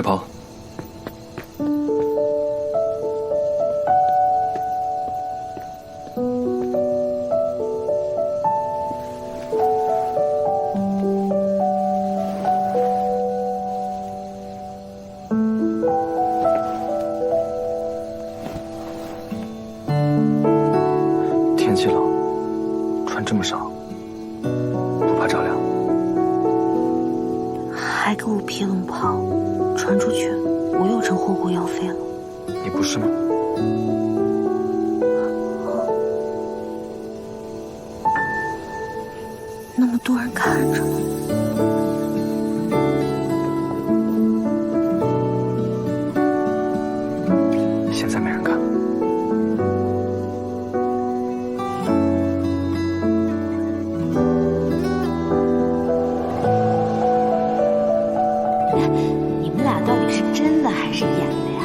炮。天气冷，穿这么少，不怕着凉？还给我皮冷袍，传出去我又成后顾药妃了。你不是吗？那么多人看着呢。现在没人看了。你们俩到底是真的还是演的呀？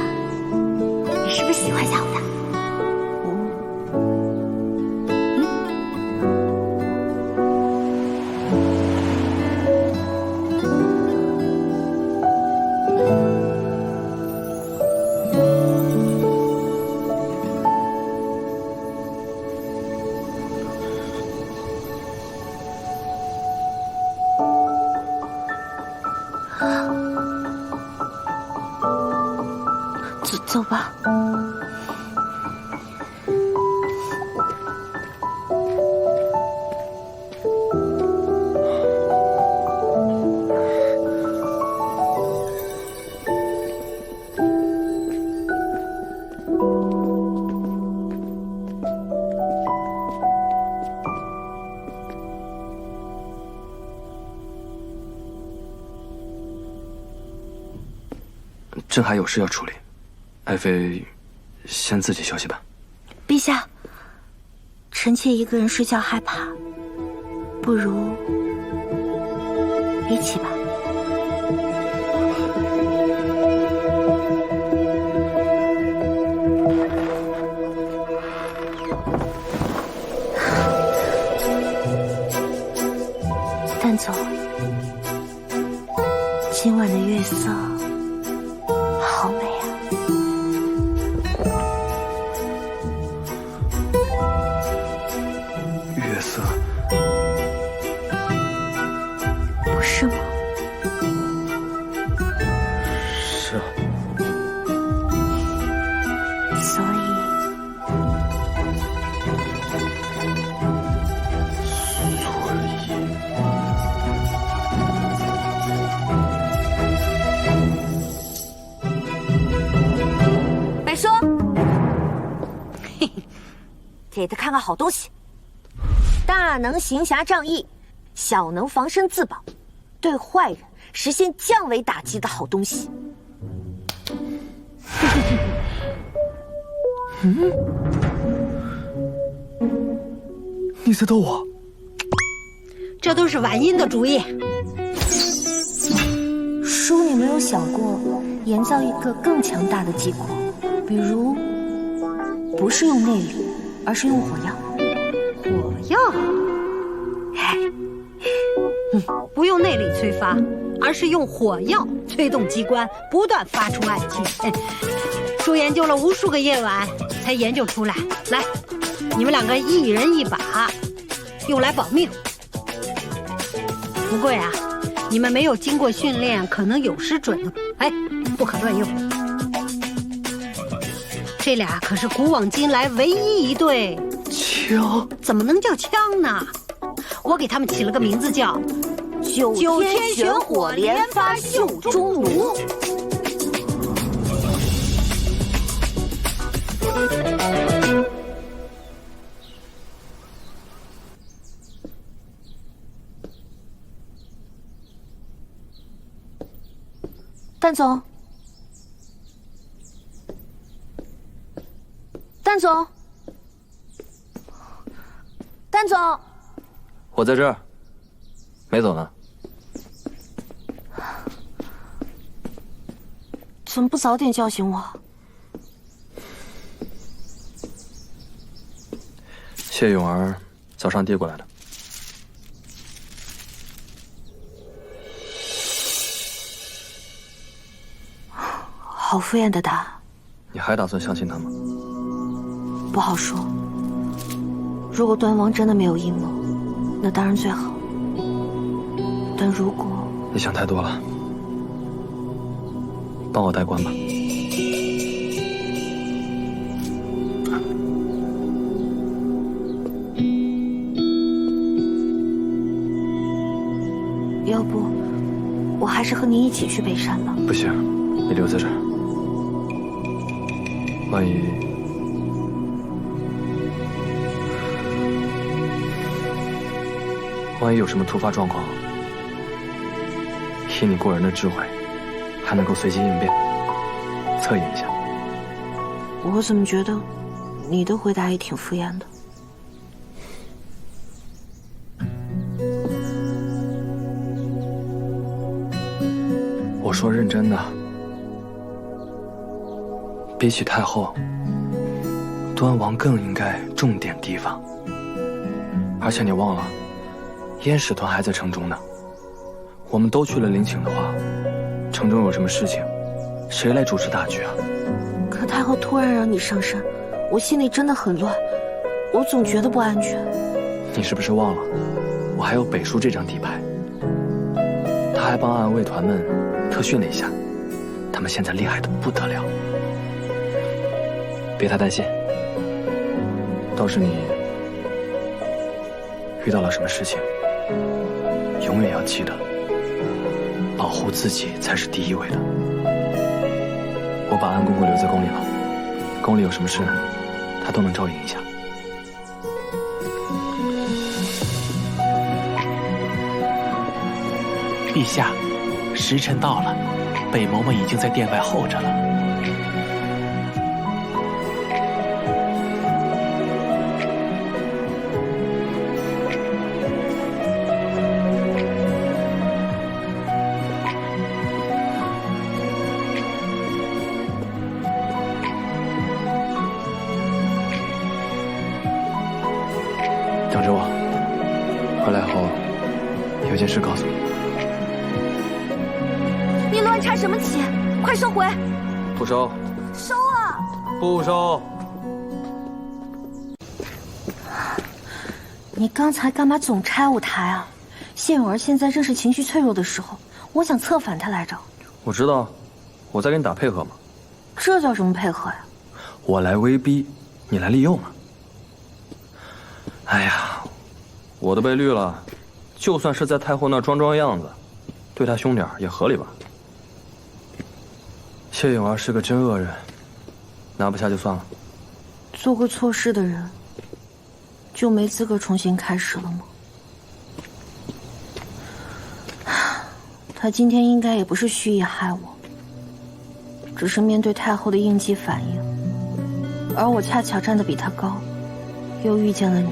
你是不是喜欢小的？走吧。朕还有事要处理，爱妃先自己休息吧。陛下，臣妾一个人睡觉害怕，不如一起吧。蛋总，今晚的月色好美啊。月色，不是吗？是啊。所以，北叔，嘿嘿，给他看个好东西。大能行侠仗义，小能防身自保，对坏人实现降维打击的好东西。你在逗我？这都是婉音的主意。叔，你没有想过研造一个更强大的机关，比如不是用内力，而是用火药。火药，不用内力催发，而是用火药催动机关，不断发出暗器。叔研究了无数个夜晚，才研究出来。来，你们两个一人一把，用来保命。不过呀，你们没有经过训练，可能有失准，不可乱用。这俩可是古往今来唯一一对。枪？怎么能叫枪呢？我给他们起了个名字叫九天玄火连发袖中弩。蛋总，蛋总，蛋总，我在这儿，没走呢。怎么不早点叫醒我？谢永儿早上递过来的。好敷衍的答案。你还打算相信他吗？不好说。如果端王真的没有阴谋，那当然最好。但如果……你想太多了，帮我代官吧。要不，我还是和你一起去北山吧。不行，你留在这儿，万一有什么突发状况，以你过人的智慧，还能够随机应变，侧应一下。我怎么觉得你的回答也挺敷衍的？我说认真的，比起太后，端王更应该重点提防。而且你忘了，燕使团还在城中呢。我们都去了陵寝的话，城中有什么事情，谁来主持大局啊？可太后突然让你上山，我心里真的很乱，我总觉得不安全。你是不是忘了，我还有北叔这张底牌？他还帮暗卫团们特训了一下，他们现在厉害的不得了。别太担心，倒是你遇到了什么事情，永远要记得，保护自己才是第一位的。我把安公公留在宫里了，宫里有什么事，他都能照应一下。陛下，时辰到了，北嬷嬷已经在殿外候着了。等着我，回来后有件事告诉你。你乱插什么旗？快收回！不收！收啊！不收！你刚才干嘛总拆我台啊？谢永儿现在正是情绪脆弱的时候，我想策反他来着。我知道，我在跟你打配合嘛。这叫什么配合呀？我来威逼，你来利诱嘛。哎呀，我都被绿了，就算是在太后那装装样子，对她凶点也合理吧？谢永儿是个真恶人，拿不下就算了。做过错事的人，就没资格重新开始了吗？他今天应该也不是蓄意害我，只是面对太后的应激反应，而我恰巧站得比他高，又遇见了你，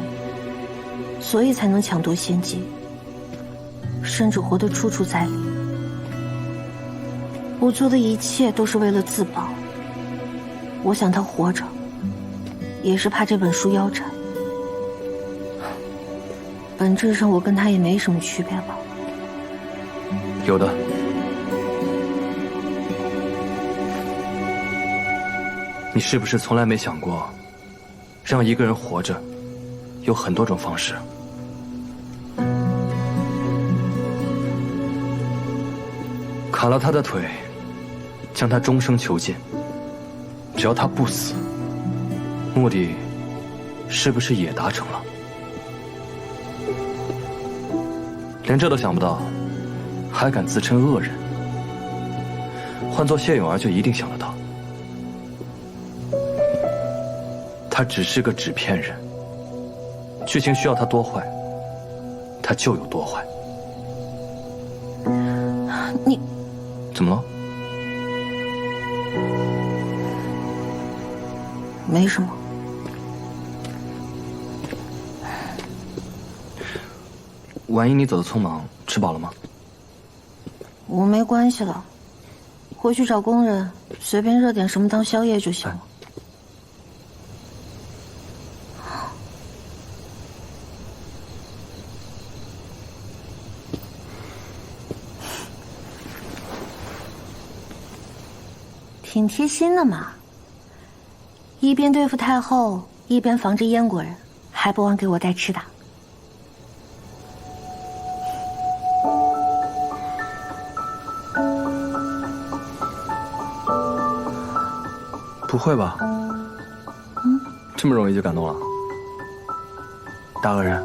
所以才能抢夺先机，甚至活得处处在理。我做的一切都是为了自保。我想他活着，也是怕这本书腰斩。本质上，我跟他也没什么区别吧？有的。你是不是从来没想过，让一个人活着，有很多种方式？砍了他的腿，将他终生囚禁，只要他不死，目的是不是也达成了？连这都想不到，还敢自称恶人？换做谢永儿就一定想得到，他只是个纸片人，剧情需要他多坏，他就有多坏。你怎么了？没什么。万一你走得匆忙，吃饱了吗？我没关系了，回去找工人，随便热点什么当宵夜就行了。挺贴心的嘛，一边对付太后，一边防着燕国人，还不忘给我带吃的。不会吧？这么容易就感动了？大恶人。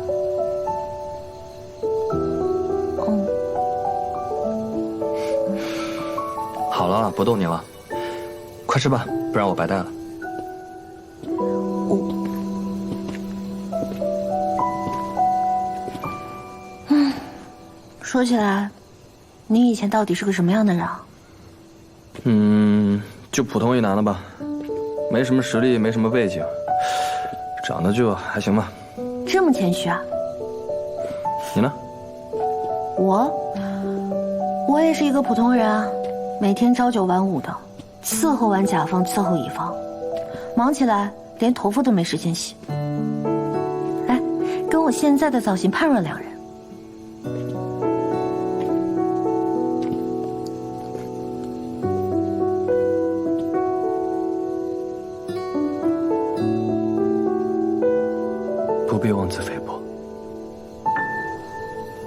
好了，不逗你了，快吃吧，不然我白带了。说起来，你以前到底是个什么样的人啊？就普通一男的吧，没什么实力，没什么背景，长得就还行吧。这么谦虚啊？你呢？我也是一个普通人啊，每天朝九晚五的，伺候完甲方，伺候乙方，忙起来连头发都没时间洗。哎，跟我现在的造型判若两人。不必妄自菲薄，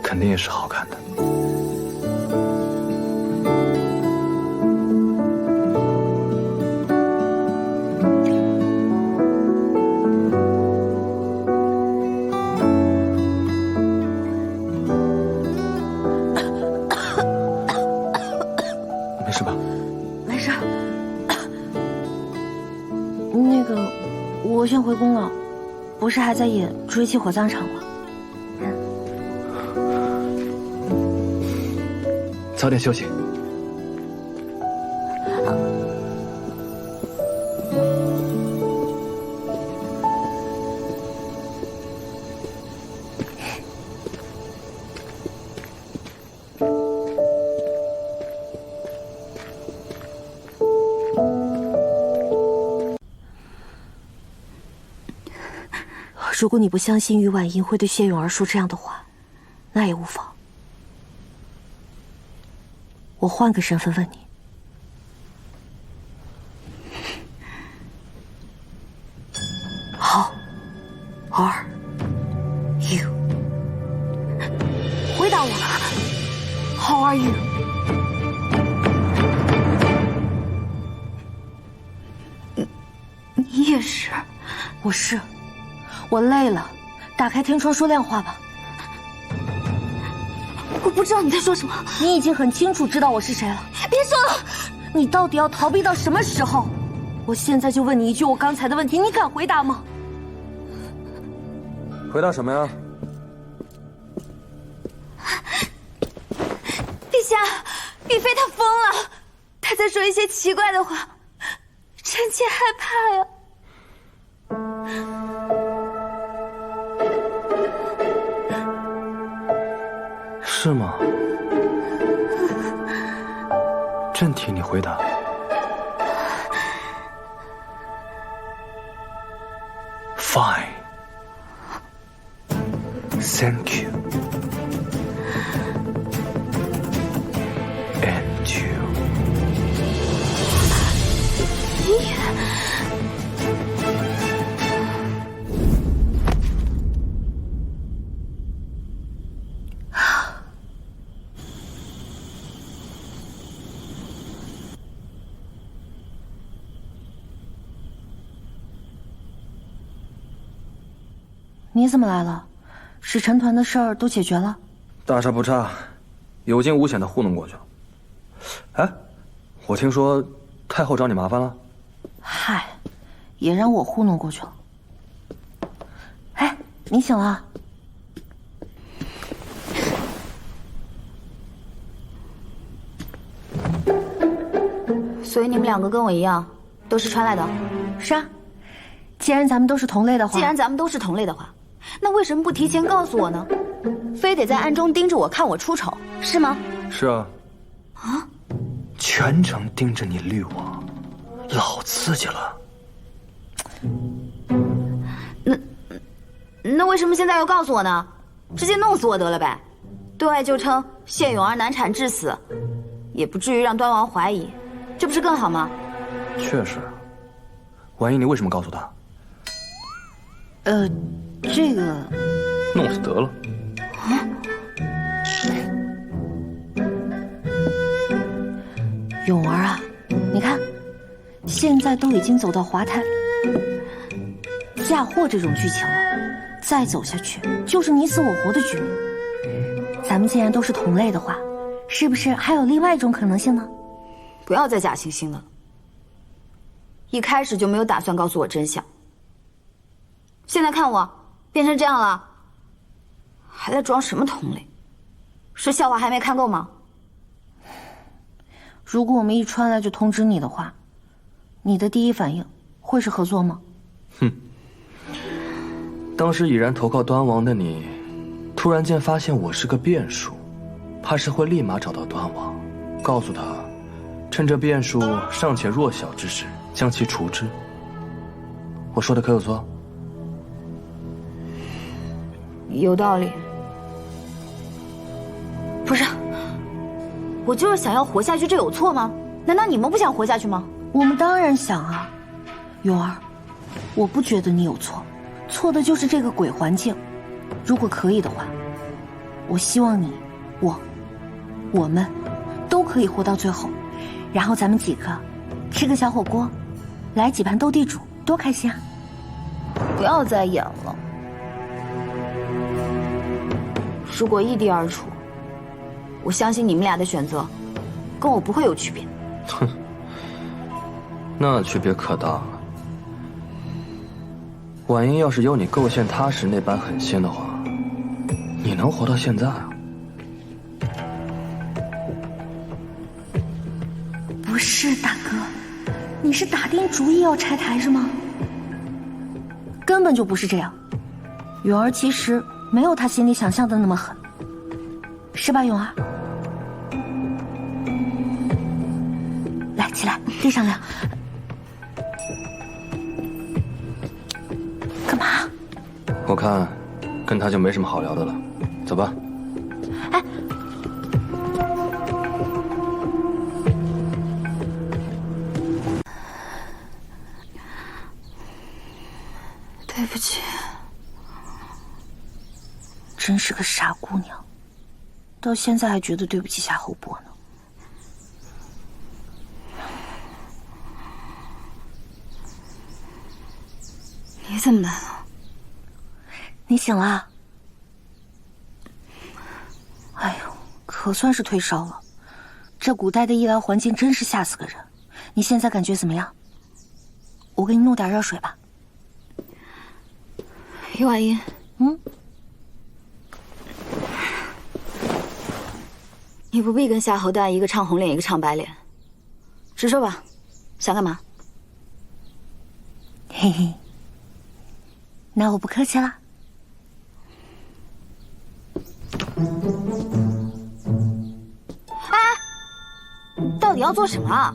肯定也是好看的。没事吧？没事。那个，我先回宫了。不是还在演《追妻火葬场》吗？早点休息。如果你不相信玉婉莹会对谢永儿说这样的话，那也无妨。我换个身份问你，How are you？ 回答我 ，How are you？ 你也是，我是。我累了，打开天窗说亮话吧。我不知道你在说什么。你已经很清楚知道我是谁了。别说了，你到底要逃避到什么时候？我现在就问你一句我刚才的问题，你敢回答吗？回答什么呀？陛下，雨妃她疯了，她在说一些奇怪的话，臣妾害怕呀。是吗？正题你回答。Fine. Thank you. And you. 你怎么来了？使臣团的事儿都解决了？大差不差，有惊无险的糊弄过去了。哎，我听说太后找你麻烦了。嗨，也让我糊弄过去了。哎，你醒了？所以你们两个跟我一样，都是川来的。是啊，既然咱们都是同类的话，那为什么不提前告诉我呢？非得在暗中盯着我看我出丑，是吗？是啊。啊？全程盯着你绿我，老刺激了。那为什么现在要告诉我呢？直接弄死我得了呗。对外就称谢永儿难产致死，也不至于让端王怀疑，这不是更好吗？确实。婉莹，你为什么告诉他？这个弄死得了。永儿啊，你看，现在都已经走到滑胎嫁祸这种剧情了，再走下去就是你死我活的局面。咱们既然都是同类的话，是不是还有另外一种可能性呢？不要再假惺惺了，一开始就没有打算告诉我真相。现在看我变成这样了，还在装什么同类？是笑话还没看够吗？如果我们一穿来就通知你的话，你的第一反应会是合作吗？哼，当时已然投靠端王的你，突然间发现我是个变数，怕是会立马找到端王，告诉他，趁着变数尚且弱小之时，将其除之。我说的可有错？有道理。不是，我就是想要活下去，这有错吗？难道你们不想活下去吗？我们当然想啊，永儿，我不觉得你有错，错的就是这个鬼环境。如果可以的话，我希望你、我们都可以活到最后，然后咱们几个吃个小火锅，来几盘斗地主，多开心啊！不要再演了。如果异地而处，我相信你们俩的选择跟我不会有区别。哼，那区别可大了。婉莹要是有你构陷他时那般狠心的话，你能活到现在啊？不是大哥，你是打定主意要拆台是吗？根本就不是这样，永儿其实没有他心里想象的那么狠，是吧，永儿？来，起来，地上凉。干嘛？我看，跟他就没什么好聊的了，走吧。哎，对不起。真是个傻姑娘，到现在还觉得对不起夏侯伯呢。你怎么来了？你醒了？哎呦，可算是退烧了。这古代的医疗环境真是吓死个人。你现在感觉怎么样？我给你弄点热水吧。于婉莹，你不必跟夏侯丹一个唱红脸一个唱白脸，直说吧，想干嘛？嘿嘿，那我不客气了。到底要做什么啊？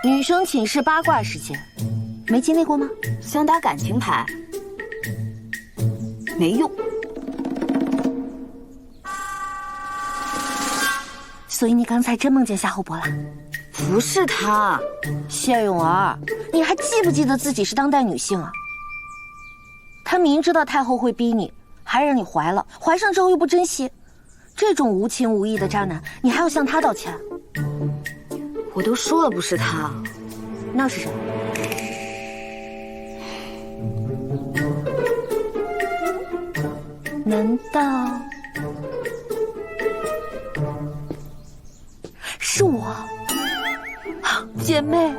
女生寝室八卦时间，没经历过吗？想打感情牌，没用。所以你刚才真梦见夏侯伯了？不是他，谢永儿，你还记不记得自己是当代女性啊？他明知道太后会逼你，还让你怀了，怀上之后又不珍惜，这种无情无义的渣男，你还要向他道歉？我都说了不是他，那是谁？难道是我？啊，姐妹，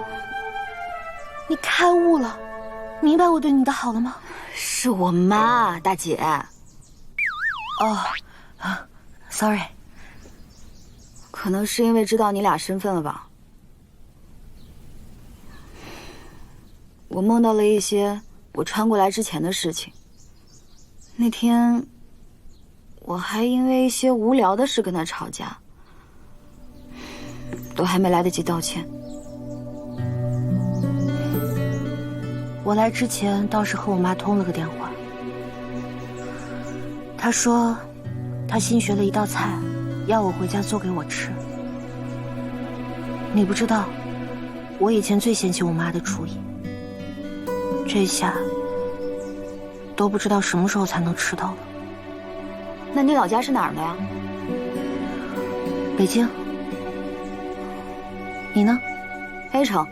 你开悟了，明白我对你的好了吗？是我妈，大姐。sorry。可能是因为知道你俩身份了吧。我梦到了一些我穿过来之前的事情。那天，我还因为一些无聊的事跟他吵架，都还没来得及道歉。我来之前倒是和我妈通了个电话，她说她新学了一道菜，要我回家做给我吃。你不知道，我以前最嫌弃我妈的厨艺，这下都不知道什么时候才能吃到了。那你老家是哪儿的呀？北京。你呢 ？A 城。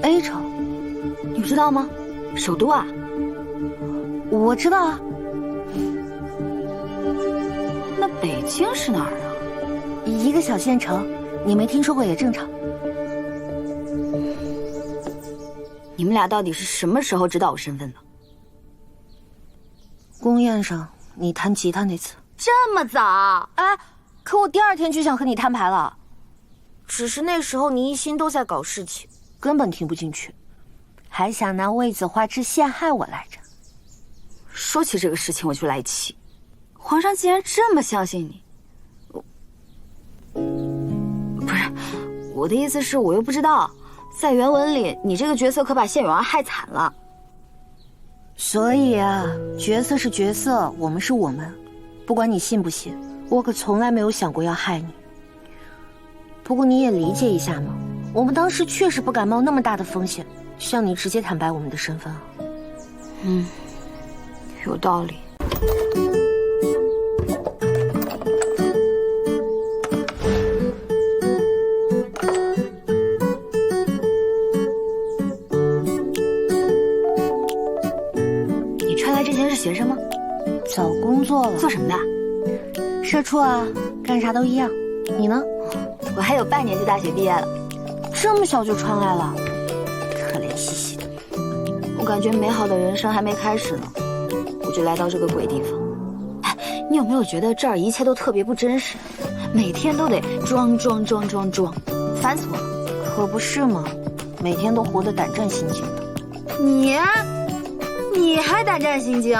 A 城，你不知道吗？首都啊。我知道啊。那北京是哪儿啊？一个小县城，你没听说过也正常。你们俩到底是什么时候知道我身份的？宫宴上你弹吉他那次。这么早？哎，可我第2天就想和你摊牌了，只是那时候你一心都在搞事情，根本听不进去，还想拿魏子花枝陷害我来着。说起这个事情我就来气，皇上竟然这么相信你。不是，我的意思是我又不知道，在原文里你这个角色可把谢永儿害惨了。所以啊，角色是角色，我们是我们，不管你信不信，我可从来没有想过要害你。不过你也理解一下嘛，我们当时确实不敢冒那么大的风险，向你直接坦白我们的身份啊。有道理。你穿来之前是学生吗？找工作了。做什么的？社畜啊，干啥都一样。你呢？我还有半年就大学毕业了。这么小就穿来了，可怜兮兮的。我感觉美好的人生还没开始呢，我就来到这个鬼地方。哎，你有没有觉得这儿一切都特别不真实？每天都得装，烦死我了。可不是嘛，每天都活得胆战心惊的。你还胆战心惊？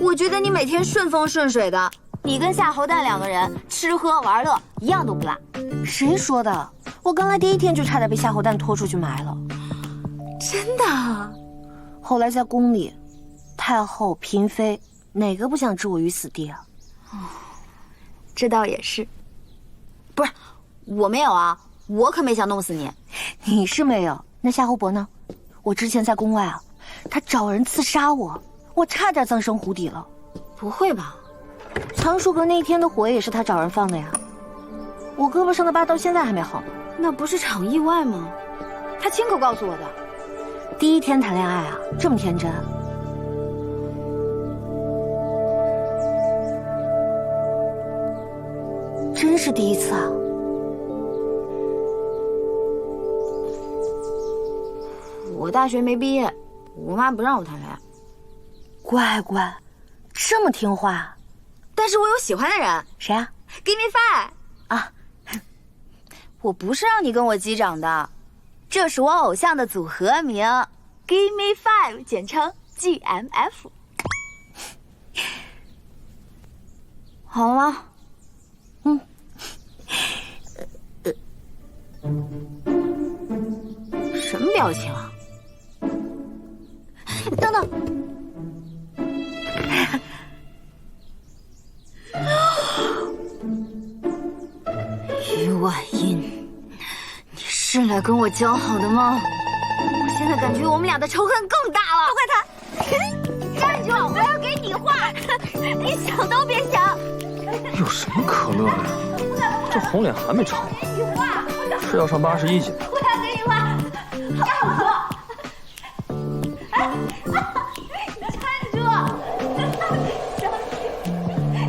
我觉得你每天顺风顺水的，你跟夏侯惇2个人吃喝玩乐一样都不落。谁说的？我刚来第1天就差点被夏侯惇拖出去埋了。真的？后来在宫里，太后、嫔妃哪个不想置我于死地啊？这倒也是。不是，我没有啊，我可没想弄死你。你是没有，那夏侯伯呢？我之前在宫外啊，他找人刺杀我，我差点葬身湖底了。不会吧？藏书阁那一天的火也是他找人放的呀。我胳膊上的疤到现在还没好呢。那不是场意外吗？他亲口告诉我的。第1天谈恋爱啊，这么天真？真是第1次啊！我大学没毕业，我妈不让我谈恋爱。乖乖，这么听话。但是我有喜欢的人。谁啊 ？Give me five 啊！我不是让你跟我击掌的，这是我偶像的组合名 ，Give me five， 简称 GMF。好了吗？什么表情啊？等等。于婉音，你是来跟我交好的吗？我现在感觉我们俩的仇恨更大了。都快谈！站住！我要给你画，你想都别想。有什么可乐的呀？这红脸还没长完，是要上81级。我要给你画，站住！站住！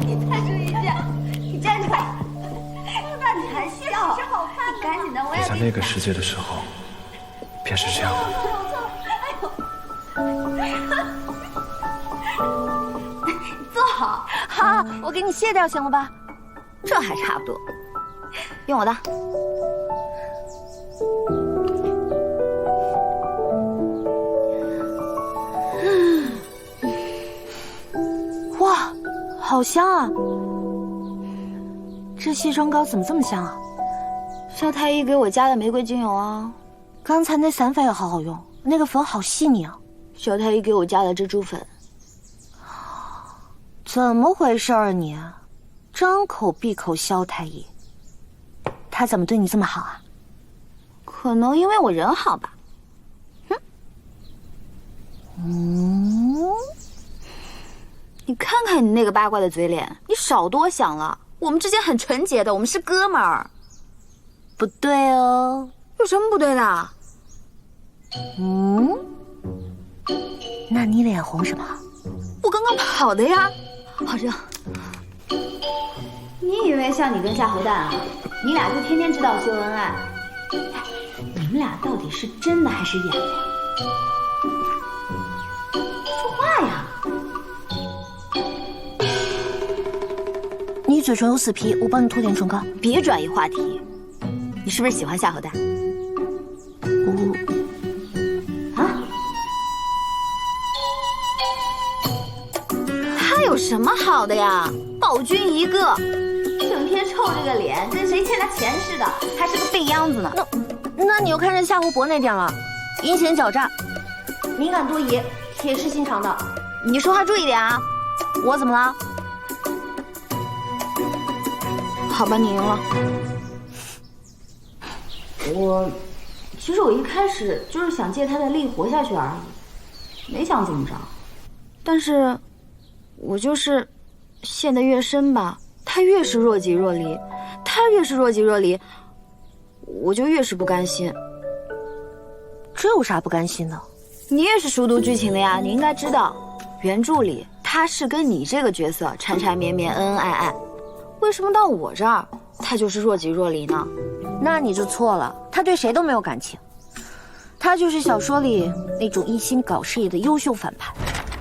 你站住一下！你站住！你还笑？你赶紧的，我要。在那个世界的时候，便是这样的。坐好。好，我给你卸掉，行了吧？这还差不多。用我的。哇，好香啊！这卸妆膏怎么这么香啊？萧太医给我加的玫瑰精油啊。刚才那散粉也好好用，那个粉好细腻啊。萧太医给我加的蜘蛛粉。怎么回事啊你？张口闭口萧太医，他怎么对你这么好啊？可能因为我人好吧。你看看你那个八卦的嘴脸，你少多想了。我们之间很纯洁的，我们是哥们儿。不对哦。有什么不对的？那你脸红什么？我刚刚跑的呀，好热。你以为像你跟夏侯淡啊，你俩就天天知道秀恩爱？你们俩到底是真的还是演的呀？说话呀！你嘴唇有死皮，我帮你涂点唇膏。别转移话题。你是不是喜欢夏侯淡？他有什么好的呀？暴君一个，整天臭着个脸，跟谁欠他钱似的，还是个废秧子呢。那你又看上夏侯伯那点了，阴险狡诈，敏感多疑，铁石心肠的。你说话注意点啊！我怎么了？好吧，你赢了。其实我一开始就是想借他的力活下去而已，没想怎么着。但是，我就是陷得越深吧，他越是若即若离，他越是若即若离，我就越是不甘心。这有啥不甘心的？你也是熟读剧情的呀，你应该知道，原著里他是跟你这个角色缠缠绵绵、恩恩爱爱，为什么到我这儿他就是若即若离呢？那你就错了，他对谁都没有感情，他就是小说里那种一心搞事业的优秀反派，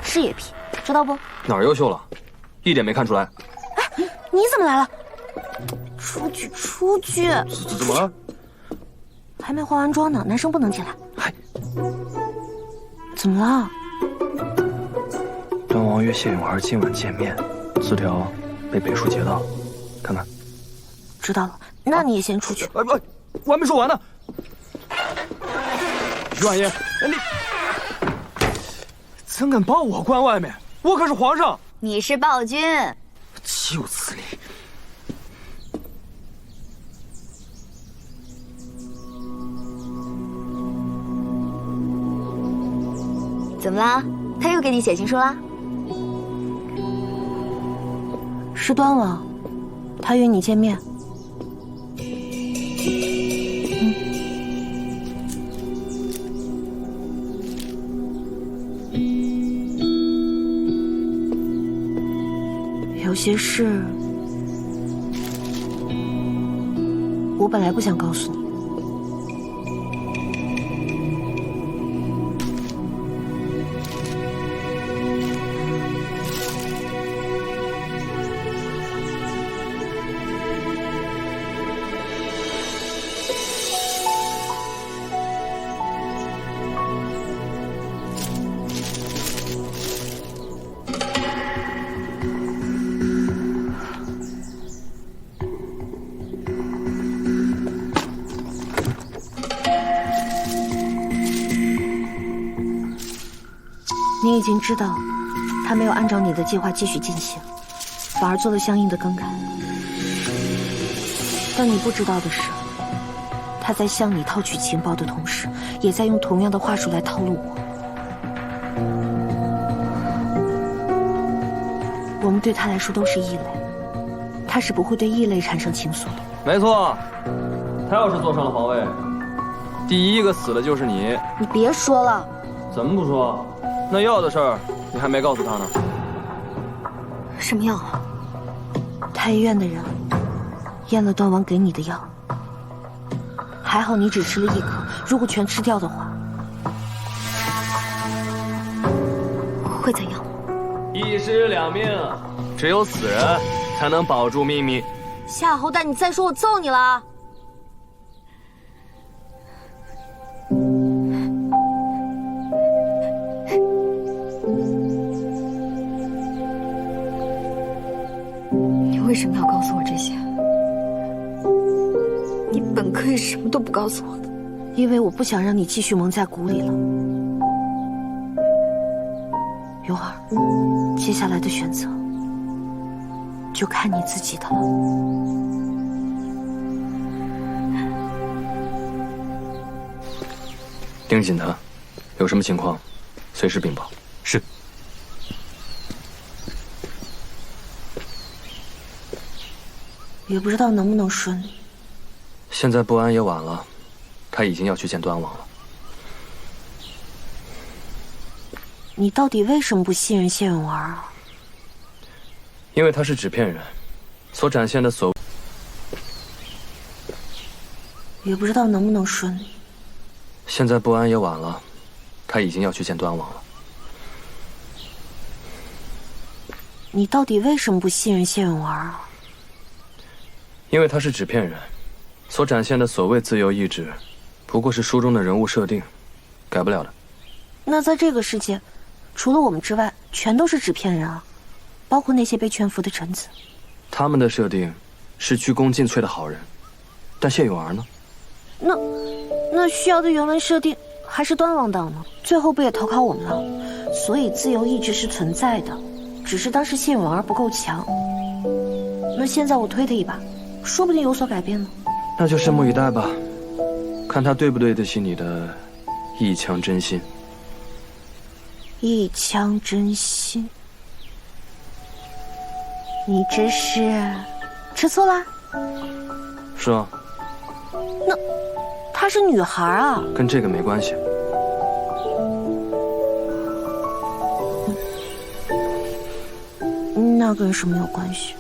事业癖，知道不？哪儿优秀了？一点没看出来。哎，你怎么来了？出去，出去！怎么了？还没化完妆呢，男生不能进来。嗨，怎么了？端王约谢永儿今晚见面，字条被北叔截到，看看。知道了，那你也先出去。我还没说完呢。于婉言，你怎敢把我关外面？我可是皇上。你是暴君，岂有此理！怎么啦？他又给你写情书啦？是端王，他约你见面。有些事，我本来不想告诉你。你已经知道，他没有按照你的计划继续进行，反而做了相应的更改。但你不知道的是，他在向你套取情报的同时，也在用同样的话术来套路我。我们对他来说都是异类，他是不会对异类产生情愫的。没错，他要是坐上了皇位，第一个死的就是你。你别说了。怎么不说？那药的事儿你还没告诉他呢。什么药啊？太医院的人验了端王给你的药，还好你只吃了1颗，如果全吃掉的话，会怎样？一尸两命，只有死人才能保住秘密。夏侯淡，你再说我揍你了！你为什么要告诉我这些？你本可以什么都不告诉我的。因为我不想让你继续蒙在鼓里了。永儿，接下来的选择就看你自己的了。盯紧他，有什么情况，随时禀报。是。也不知道能不能顺利。现在不安也晚了，他已经要去见端王了。你到底为什么不信任谢永儿啊？因为他是纸片人，所展现的所谓……也不知道能不能顺利。现在不安也晚了，他已经要去见端王了。你到底为什么不信任谢永儿啊？因为他是纸片人，所展现的所谓自由意志，不过是书中的人物设定，改不了的。那在这个世界，除了我们之外，全都是纸片人啊，包括那些被劝服的臣子。他们的设定是鞠躬尽瘁的好人，但谢永儿呢？那需要的原文设定还是端王党呢？最后不也投靠我们了？所以自由意志是存在的，只是当时谢永儿不够强。那现在我推他一把，说不定有所改变呢。那就拭目以待吧，看他对不对得起你的一腔真心。一腔真心，你这是吃醋啦？是啊，她是女孩啊，跟这个没关系。那跟什么有关系？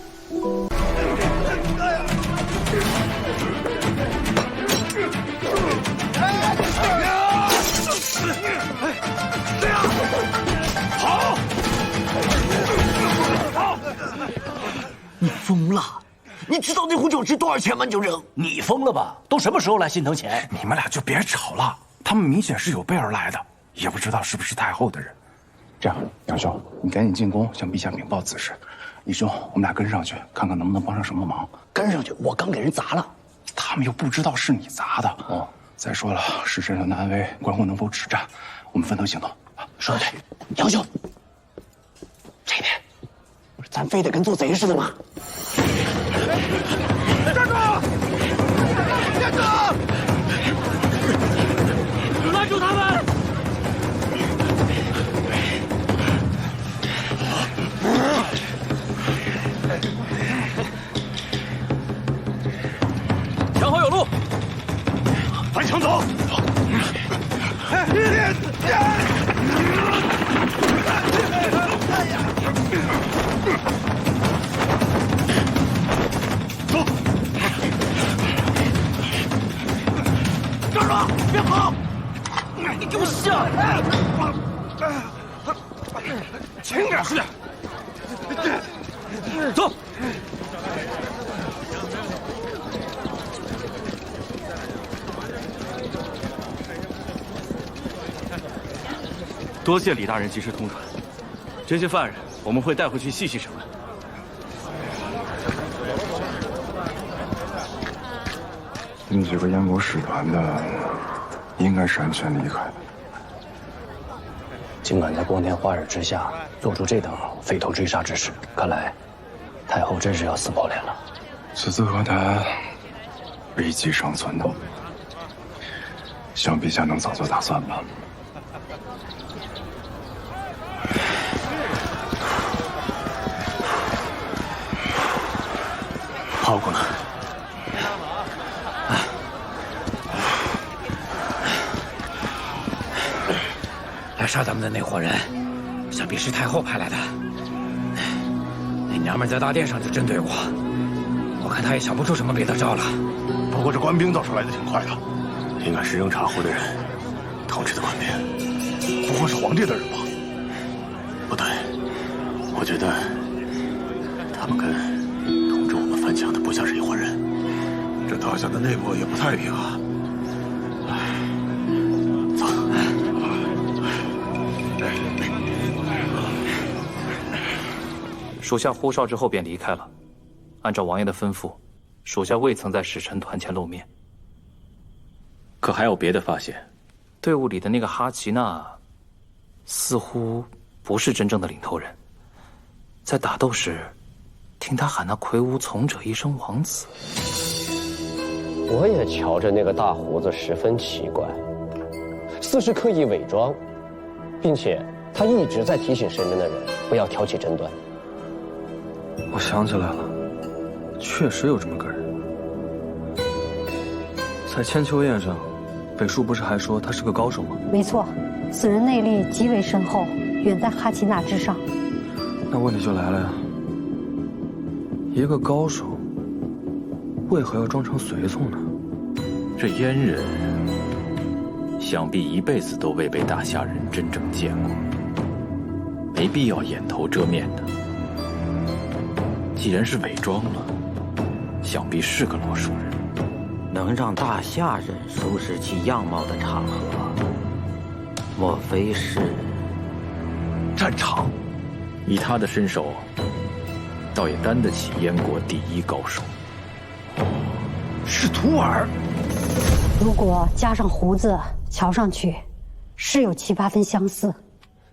你疯了！你知道那壶酒值多少钱吗？你就扔！你疯了吧？都什么时候来心疼钱？你们俩就别吵了，他们明显是有备而来的，也不知道是不是太后的人。这样，杨兄，你赶紧进宫向陛下禀报此事。李兄，我们俩跟上去，看看能不能帮上什么忙。跟上去，我刚给人砸了，他们又不知道是你砸的。哦，再说了，时辰上的安危关乎能否止战，我们分头行动。说的对，杨兄，这边，咱非得跟做贼似的吗？站住！站住！拦住他们！前后有路，翻墙走！走！站住！别跑！你给我下来！轻点！是的。走。多谢李大人及时通传，这些犯人我们会带回去细细审问。那几个燕国使团的，应该是安全离开的。竟敢在光天化日之下做出这等匪头追杀之事，看来太后真是要撕破脸了。此次和谈，危机尚存的，希望陛下能早做打算吧。耗子呢？来杀咱们的那伙人，想必是太后派来的。那娘们在大殿上就针对我看她也想不出什么别的招了。不过这官兵倒是来得挺快的，应该是扔茶壶的人统治的官兵，不会是皇帝的人吧？不对，我觉得他们跟统治我们翻墙的不像是一伙人。这大夏的内部也不太平啊。走。属下呼哨之后便离开了。按照王爷的吩咐，属下未曾在使臣团前露面。可还有别的发现？队伍里的那个哈奇娜，似乎不是真正的领头人。在打斗时，听他喊那魁梧从者一声王子。我也瞧着那个大胡子十分奇怪，似是刻意伪装，并且他一直在提醒身边的人不要挑起争端。我想起来了，确实有这么个人。在千秋宴上，北叔不是还说他是个高手吗？没错，此人内力极为深厚，远在哈奇娜之上。那问题就来了呀，一个高手，为何要装成随从呢？这阉人，想必一辈子都未被大夏人真正见过，没必要掩头遮面的。既然是伪装了，想必是个罗蜀人。能让大夏人熟识其样貌的场合，莫非是战场？以他的身手，倒也担得起燕国第一高手。是徒儿。如果加上胡子，瞧上去是有7、8分相似。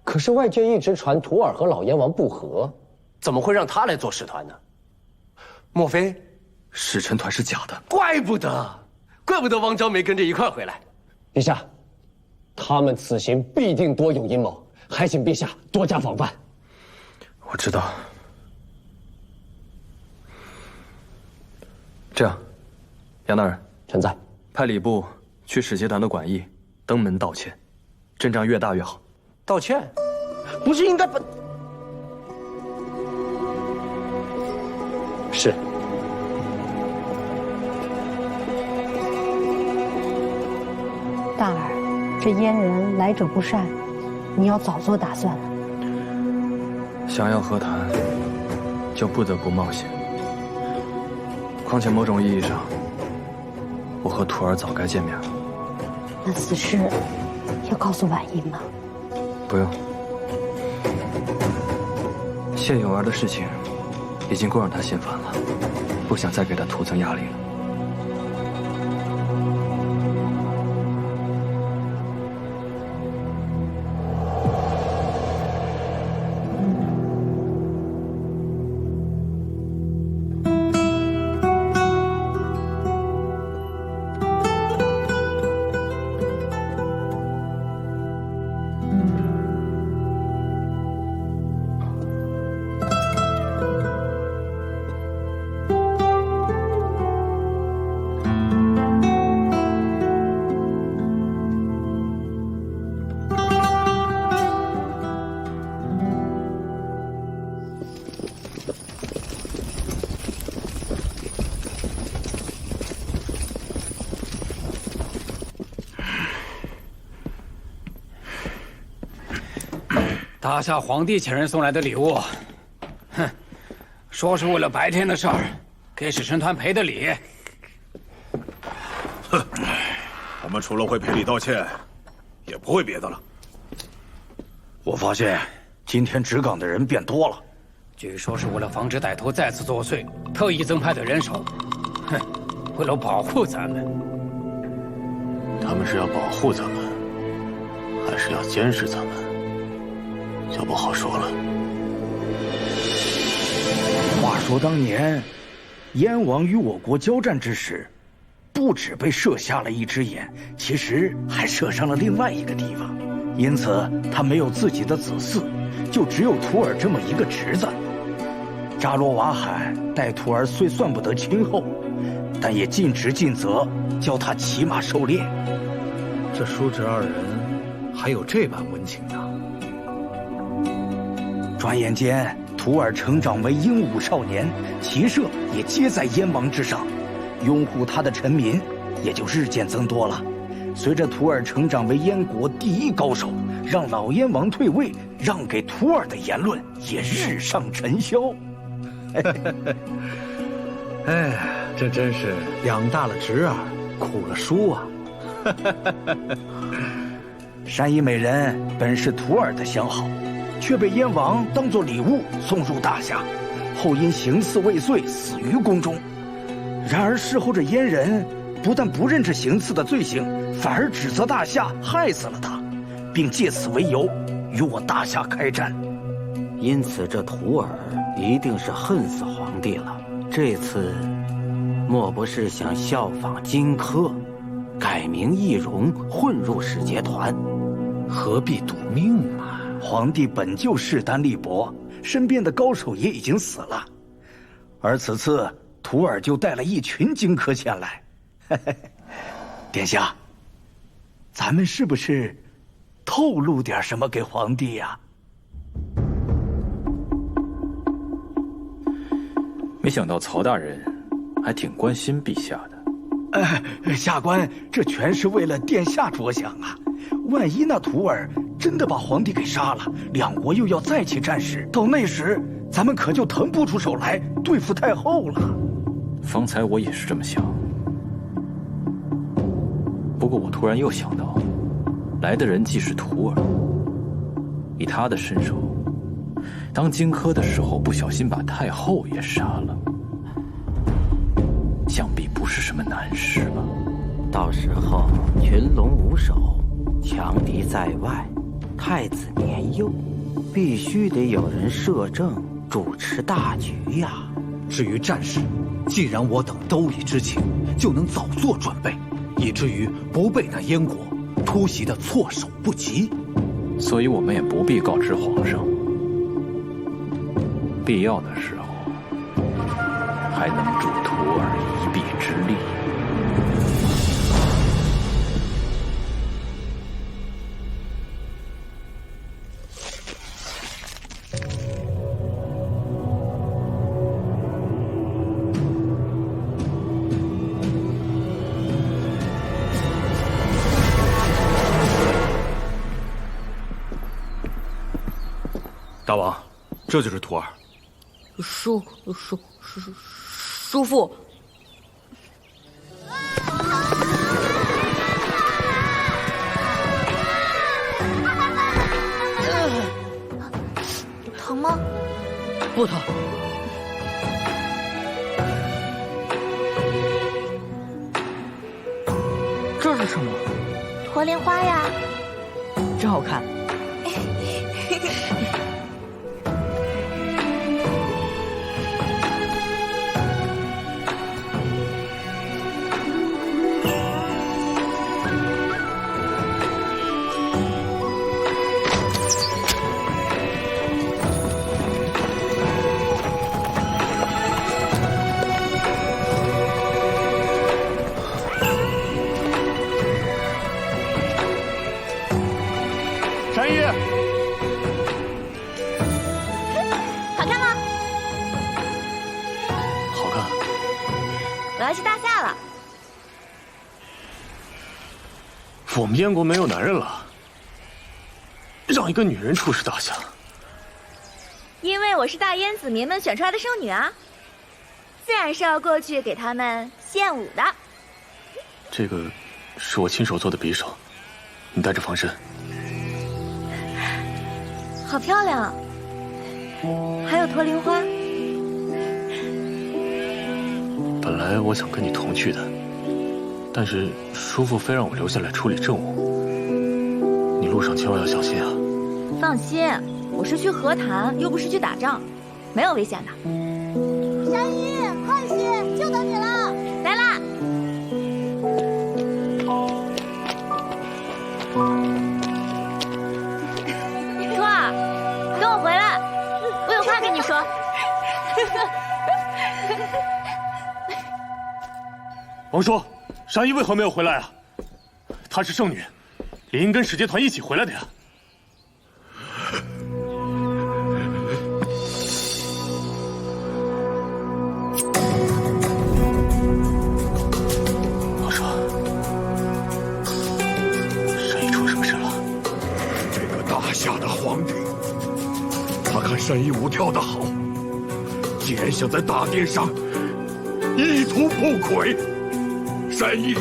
可是外界一直传图尔和老燕王不和，怎么会让他来做使团呢？莫非使臣团是假的？怪不得王昭没跟着一块回来。陛下，他们此行必定多有阴谋，还请陛下多加防范。我知道。这样，杨大人，臣在。派礼部去使节团的馆驿登门道歉，阵仗越大越好。道歉？不是应该把……是。大儿，这阉人来者不善，你要早做打算了。想要和谈，就不得不冒险。况且某种意义上，我和徒儿早该见面了。那此事要告诉婉音吗？不用。谢永儿的事情已经够让他心烦了，不想再给他徒增压力了。大夏皇帝请人送来的礼物，哼，说是为了白天的事儿，给使臣团赔的礼。哼，我们除了会赔礼道歉，也不会别的了。我发现今天执岗的人变多了，据说是为了防止歹徒再次作祟，特意增派的人手。哼，为了保护咱们。他们是要保护咱们，还是要监视咱们？就不好说了。话说当年，燕王与我国交战之时，不止被射瞎了一只眼，其实还射伤了另外一个地方。因此，他没有自己的子嗣，就只有徒儿这么一个侄子。扎罗瓦罕待徒儿虽算不得亲厚，但也尽职尽责，教他骑马狩猎。这叔侄二人还有这般温情呢。转眼间，徒儿成长为英武少年，骑射也皆在燕王之上，拥护他的臣民也就日渐增多了。随着徒儿成长为燕国第一高手，让老燕王退位，让给徒儿的言论也日上尘嚣。哎，这真是养大了侄儿，苦了叔啊！山医美人本是徒儿的相好，却被燕王当作礼物送入大夏，后因行刺未遂死于宫中。然而事后这燕人不但不认这行刺的罪行，反而指责大夏害死了他，并借此为由与我大夏开战。因此这徒儿一定是恨死皇帝了。这次莫不是想效仿荆轲？改名易容，混入使节团，何必赌命嘛？皇帝本就势单力薄，身边的高手也已经死了，而此次图尔就带了一群荆轲前来。殿下，咱们是不是透露点什么给皇帝呀？没想到曹大人还挺关心陛下的。下官这全是为了殿下着想啊！万一那图尔真的把皇帝给杀了，两国又要再起战事，到那时咱们可就腾不出手来对付太后了。方才我也是这么想，不过我突然又想到，来的人既是图尔，以他的身手，当荆轲的时候不小心把太后也杀了，想必不是什么难事吧？到时候群龙无首，强敌在外，太子年幼，必须得有人摄政主持大局呀。至于战事，既然我等都已知情，就能早做准备，以至于不被那燕国突袭的措手不及。所以我们也不必告知皇上，必要的时候还能助图尔一臂之力。大王，这就是图尔。叔父。疼吗？不疼。这是什么？驼铃花呀。真好看。单于，好看吗？好看。我要去大夏了。我们燕国没有男人了，让一个女人出使大夏。因为我是大燕子民们选出来的圣女啊，自然是要过去给他们献舞的。这个是我亲手做的匕首，你带着防身。好漂亮，还有驼铃花。本来我想跟你同去的，但是叔父非让我留下来处理政务。你路上千万要小心啊！放心，我是去和谈，又不是去打仗，没有危险的。山一，快些，就等你了。来啦！托儿，跟我回来，我有话跟你说。王叔，山一为何没有回来啊？她是圣女，理应跟使节团一起回来的呀。王叔，山一出什么事了？这个大夏的皇帝，他看山一舞跳得好，竟然想在大殿上一图不轨。山一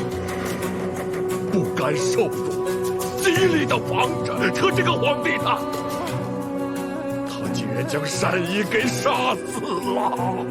不甘受辱，极力的防着，可这个皇帝他竟然将山一给杀死了。